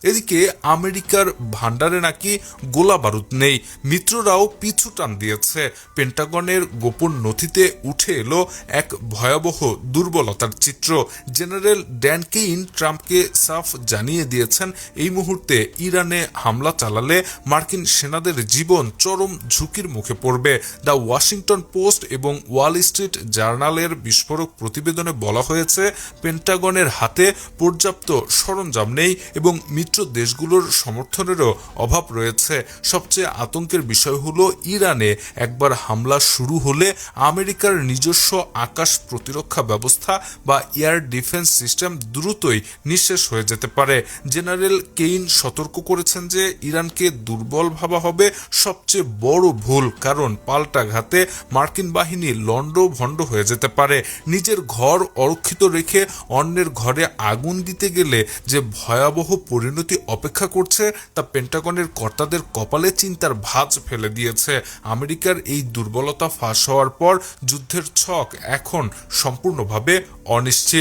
এদিকে আমেরিকার ভান্ডারে নাকি গোলা বারুদ নেই, মিত্ররাও পিছু টান দিয়েছে। পেন্টাগনের গোপন নথিতে উঠে এলো এক ভয়াবহ দুর্বলতার চিত্র। জেনারেল ড্যান কেইন ট্রাম্পকে সাফ জানিয়ে দিয়েছেন এই মুহূর্তে ইরানে হামলা চালালে মার্কিন সেনাদের জীবন চরম ঝুঁকির মুখে পড়বে। দ্য ওয়াশিংটন পোস্ট এবং ওয়াল স্ট্রিট জার্নালের বিস্ফোরক প্রতিবেদনে বলা হয়েছে, পেন্টাগনের হাতে পর্যাপ্ত সরঞ্জাম নেই এবং মিত্র দেশগুলোর সমর্থনেরও অভাব রয়েছে। সবচেয়ে আতঙ্কের বিষয় হলো ইরানে একবার হামলা শুরু হলে আমেরিকার নিজস্ব আকাশ প্রতিরক্ষা ব্যবস্থা বা এয়ার ডিফেন্স সিস্টেম দ্রুতই নিঃশেষ হয়ে যেতে পারে। জেনারেল কেইন সতর্ক করেছেন যে ইরানকে দুর্বল ভাবা হবে সবচেয়ে বড় ভুল, কারণ পাল্টাঘাতে মার্কিন বাহিনী লণ্ডভণ্ড হয়ে যেতে পারে। নিজের ঘর অরক্ষিত রেখে অন্যের ঘরে আগুন দিতে গেলে যে ভয়াবহ পরিণতি অপেক্ষা করছে তা পেন্টাগনের কর্তাদের কপালে চিন্তার ভাঁজ ফেলে দিয়েছে। আমেরিকার এই দুর্বলতা ফাঁস হওয়ার পর যুদ্ধের ছক এখন সম্পূর্ণভাবে অনিশ্চিত।